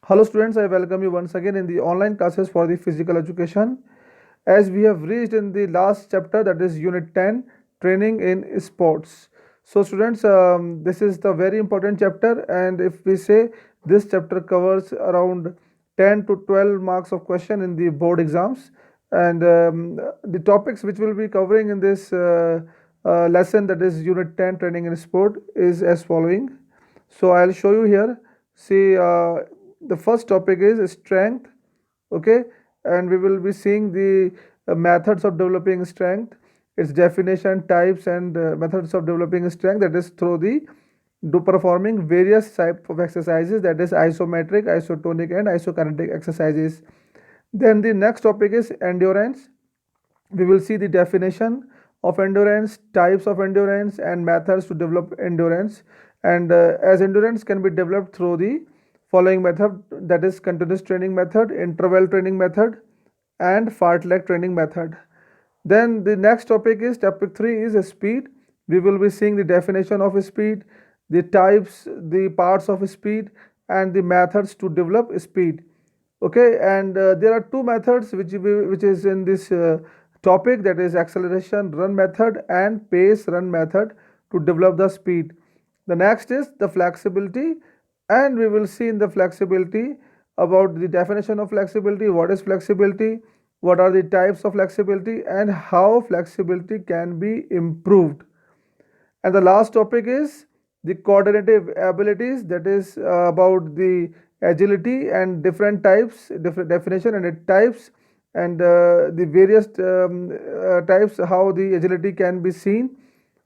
Hello students, I welcome you once again in the online classes for the physical education. As we have reached in the last chapter, that is unit 10, training in sports. So students, this is the very important chapter, and if we say this chapter covers around 10 to 12 marks of question in the board exams, and the topics which we'll be covering in this lesson, that is unit 10, training in sport, is as following. So I'll show you here. See, the first topic is strength, okay, and we will be seeing the methods of developing strength, its definition, types, and methods of developing strength. That is through the do performing various type of exercises, that is isometric, isotonic, and isokinetic exercises. Then the next topic is endurance. We will see the definition of endurance, types of endurance, and methods to develop endurance. And as endurance can be developed through the following method, that is continuous training method, interval training method, and fartlek training method. Then the next topic is topic 3 is speed. We will be seeing the definition of speed, the types, the parts of speed, and the methods to develop speed. Okay, and there are two methods which is in this topic, that is acceleration run method and pace run method to develop the speed. The next is the flexibility, and we will see in the flexibility about the definition of flexibility, what is flexibility, what are the types of flexibility, and how flexibility can be improved. And the last topic is the coordinative abilities, that is about the agility and different types, different definition and its types, and the various types, how the agility can be seen.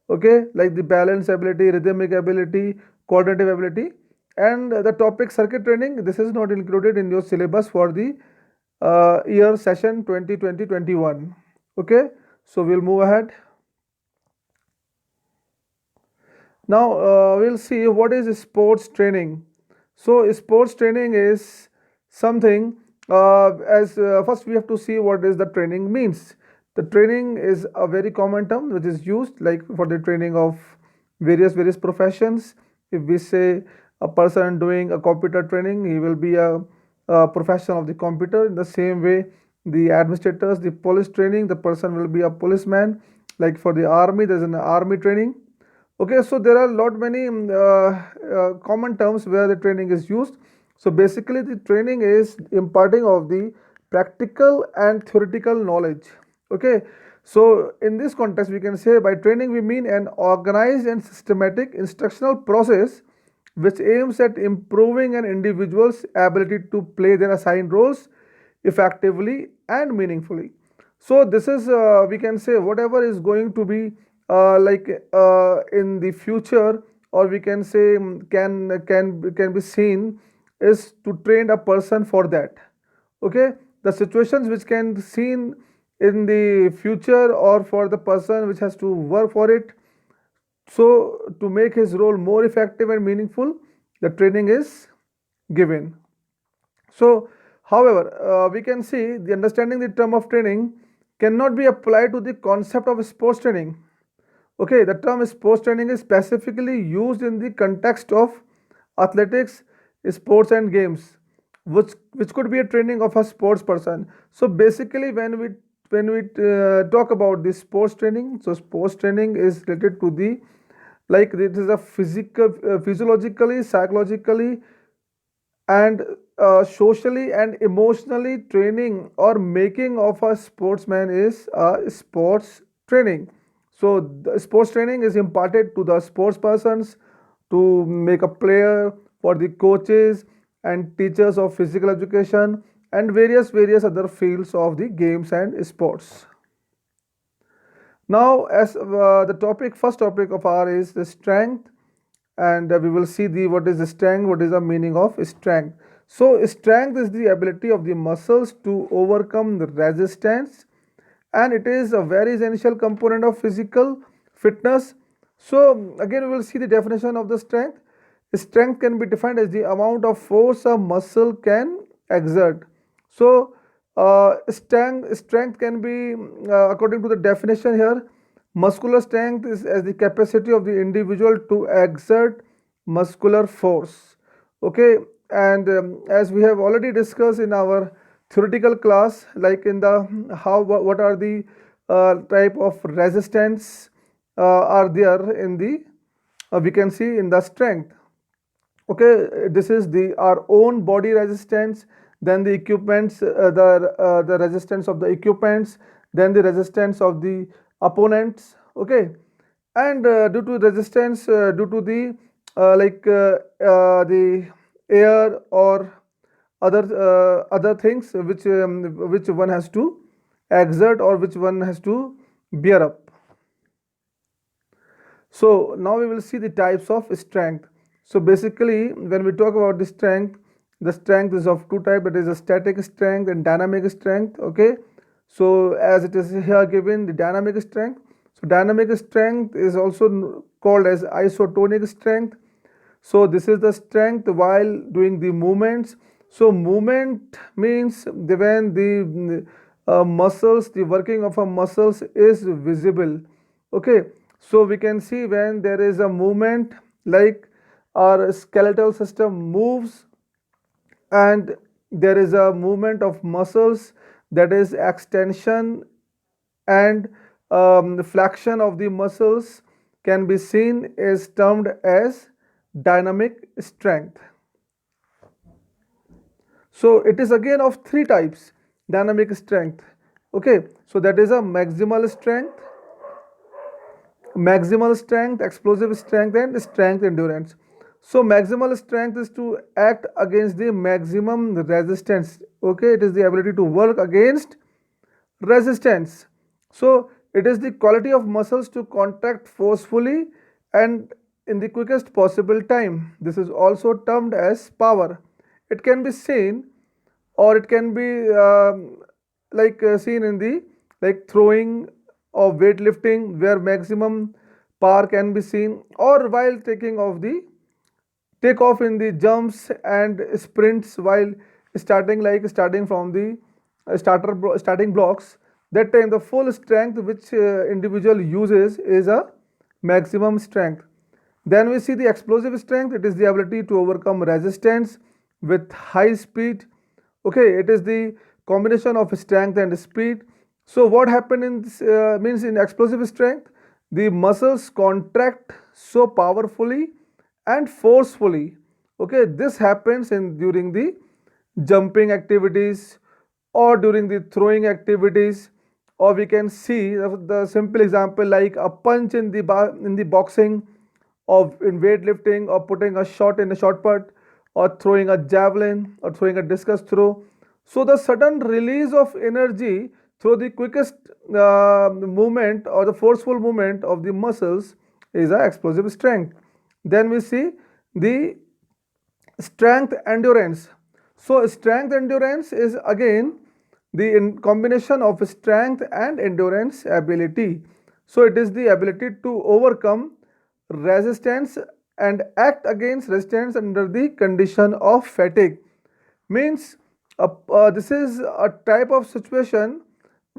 Okay, like the balance ability, rhythmic ability, coordinative ability. And the topic circuit training, this is not included in your syllabus for the year session 2020-21. Okay, so we'll move ahead. Now we'll see what is sports training. So sports training is something, as first we have to see what is the training means. The training is a very common term which is used like for the training of various professions. If we say a person doing a computer training, he will be a professional of the computer. In the same way, the administrators, the police training, the person will be a policeman. Like for the army, there's an army training. Okay, so there are a lot many common terms where the training is used. So basically, the training is imparting of the practical and theoretical knowledge. Okay, so in this context, we can say by training we mean an organized and systematic instructional process which aims at improving an individual's ability to play their assigned roles effectively and meaningfully. So this is we can say whatever is going to be in the future, or we can say can be seen is to train a person for that. Okay, the situations which can be seen in the future or for the person which has to work for it, so to make his role more effective and meaningful, the training is given. So, however, we can see the understanding the term of training cannot be applied to the concept of sports training. Okay, the term sports training is specifically used in the context of athletics, sports, and games, which could be a training of a sports person. So basically, when we talk about this sports training, so sports training is related to the, like, this is a physical, physiologically, psychologically, and socially and emotionally training or making of a sportsman is a sports training. So the sports training is imparted to the sports persons to make a player, for the coaches and teachers of physical education, and various other fields of the games and sports. Now, as the topic, first topic of our is the strength, and we will see the what is the strength, what is the meaning of strength. So, strength is the ability of the muscles to overcome the resistance, and it is a very essential component of physical fitness. So, again, we will see the definition of the strength. Strength can be defined as the amount of force a muscle can exert. So, strength can be, according to the definition here, muscular strength is as the capacity of the individual to exert muscular force. Okay, and as we have already discussed in our theoretical class, like in the how what are the type of resistance are there in the we can see in the strength. Okay, this is the our own body resistance, then the equipments, the resistance of the equipments, then the resistance of the opponents. Okay, and due to resistance, due to the the air or other things which one has to exert or which one has to bear up. So now we will see the types of strength. So basically, when we talk about the strength is of two types. It is a static strength and dynamic strength. Okay. So as it is here given, the dynamic strength. So dynamic strength is also called as isotonic strength. So this is the strength while doing the movements. So movement means when the muscles, the working of a muscles is visible. Okay, so we can see when there is a movement, like our skeletal system moves, and there is a movement of muscles, that is extension and flexion of the muscles can be seen is termed as dynamic strength. So it is again of three types dynamic strength. Okay, so that is a maximal strength, explosive strength, and strength endurance. So maximal strength is to act against the maximum resistance. Okay, it is the ability to work against resistance. So it is the quality of muscles to contract forcefully and in the quickest possible time. This is also termed as power. It can be seen or it can be seen in the like throwing or weightlifting where maximum power can be seen, or while taking off the take off in the jumps and sprints while starting from the starting blocks. That time the full strength which individual uses is a maximum strength. Then we see the explosive strength. It is the ability to overcome resistance with high speed. Okay, it is the combination of strength and speed. So what happened in this, means in explosive strength, the muscles contract so powerfully and forcefully. Okay, this happens in during the jumping activities or during the throwing activities, or we can see the simple example like a punch in the in the boxing, or in weightlifting, or putting a shot in a shot put, or throwing a javelin, or throwing a discus throw. So the sudden release of energy through the quickest movement or the forceful movement of the muscles is a explosive strength. Then we see the strength endurance. So strength endurance is again the combination of strength and endurance ability. So it is the ability to overcome resistance and act against resistance under the condition of fatigue. Means this is a type of situation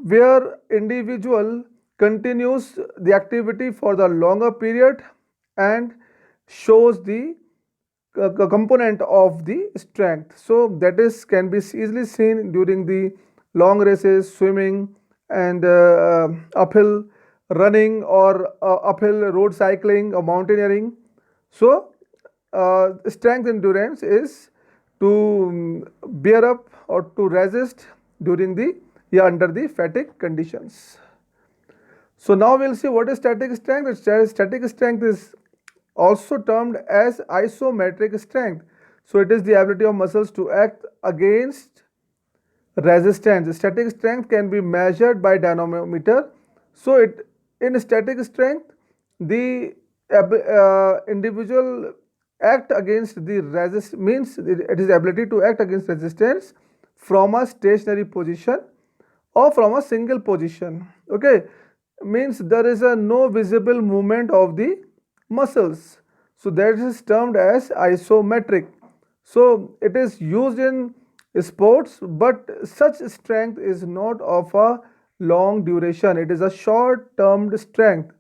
where individual continues the activity for the longer period and shows the component of the strength. So that is can be easily seen during the long races, swimming, and uphill running, or uphill road cycling or mountaineering. So strength endurance is to bear up or to resist during the under the fatigue conditions. So now we'll see what is static strength. Static strength is also termed as isometric strength. So it is the ability of muscles to act against resistance. Static strength can be measured by dynamometer. So it in static strength, the individual act against the resist means it is ability to act against resistance from a stationary position or from a single position. Okay, means there is a no visible movement of the muscles. So that is termed as isometric. So it is used in sports, but such strength is not of a long duration. It is a short termed strength.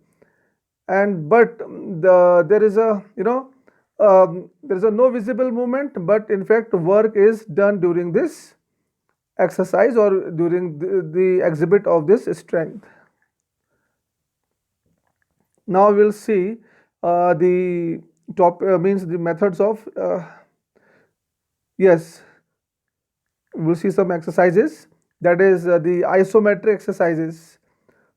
And but there is a there is a no visible movement, but in fact work is done during this exercise or during the exhibit of this strength. Now we'll see the top means the methods of yes, we'll see some exercises, that is the isometric exercises.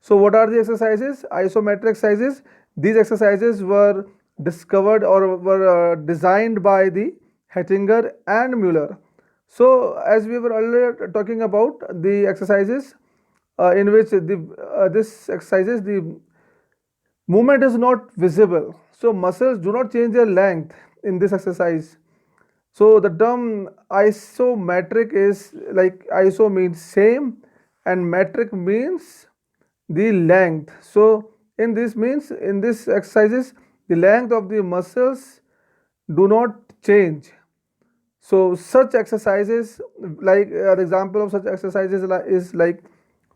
So what are the exercises? Isometric exercises. These exercises were discovered or were designed by the Hettinger and Mueller. So as we were earlier talking about the exercises in which this exercises the movement is not visible, so muscles do not change their length in this exercise. So the term isometric is like iso means same and metric means the length. So in this means in this exercises the length of the muscles do not change. So such exercises like the example of such exercises is like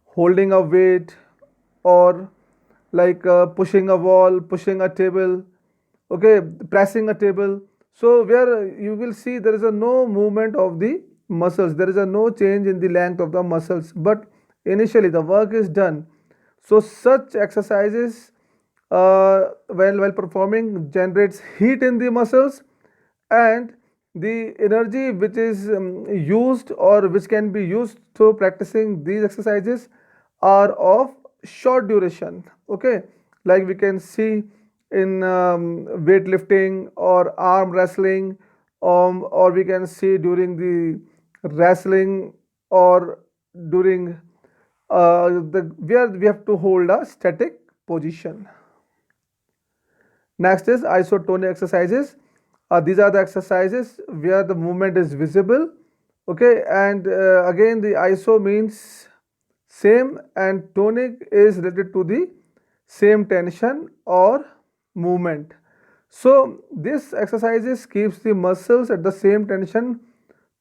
holding a weight or like pushing a wall, pushing a table, okay, pressing a table. So where you will see there is a no movement of the muscles, there is a no change in the length of the muscles, but initially the work is done. So such exercises while performing generates heat in the muscles, and the energy which is used or which can be used through practicing these exercises are of short duration. Okay, like we can see in weightlifting or arm wrestling, or we can see during the wrestling or during the where we have to hold a static position. Next is isotonic exercises. These are the exercises where the movement is visible. Okay, and again the iso means same and tonic is related to the same tension or movement. So this exercises keeps the muscles at the same tension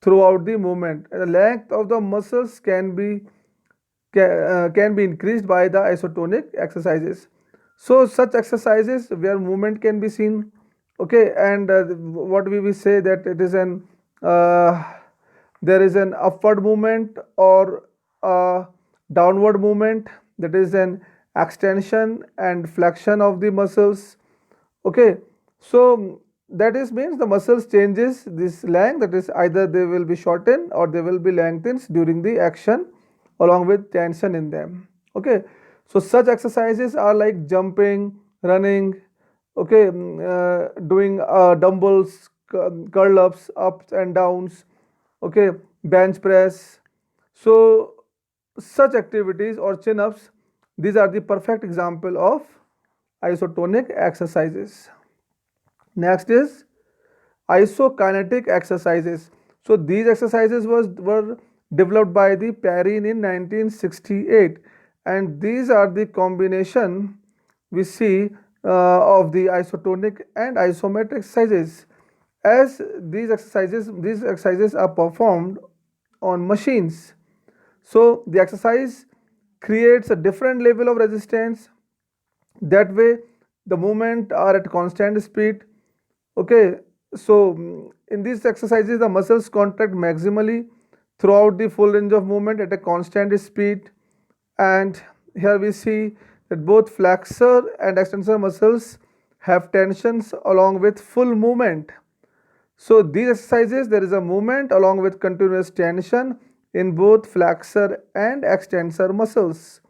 throughout the movement. The length of the muscles can be increased by the isotonic exercises. So such exercises where movement can be seen, okay, and what we will say that it is an uh, there is an upward movement or a downward movement, that is an extension and flexion of the muscles. Okay, so that is means the muscles changes this length, that is either they will be shortened or they will be lengthened during the action along with tension in them. Okay, so such exercises are like jumping, running, okay, doing dumbbells, curl ups, ups and downs, okay, bench press. So such activities or chin ups, these are the perfect example of isotonic exercises. Next is isokinetic exercises. So these exercises were developed by the Perrin in 1968, and these are the combination we see of the isotonic and isometric exercises. As these exercises are performed on machines, so the exercise creates a different level of resistance. That way the movement are at constant speed. Okay, so in these exercises the muscles contract maximally throughout the full range of movement at a constant speed, and here we see that both flexor and extensor muscles have tensions along with full movement. So these exercises there is a movement along with continuous tension in both flexor and extensor muscles.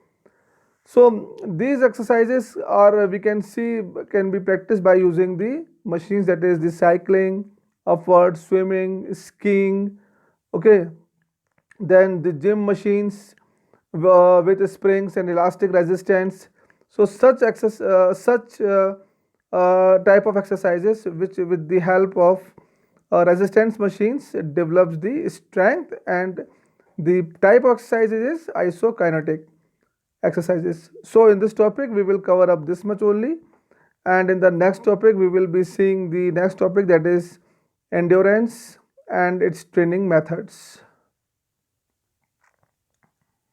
So these exercises are we can see can be practiced by using the machines, that is the cycling, upward swimming, skiing, okay, then the gym machines with springs and elastic resistance. So such type of exercises which with the help of resistance machines develops the strength, and the type of exercises is isokinetic exercises. So in this topic we will cover up this much only, and in the next topic we will be seeing the next topic, that is endurance and its training methods.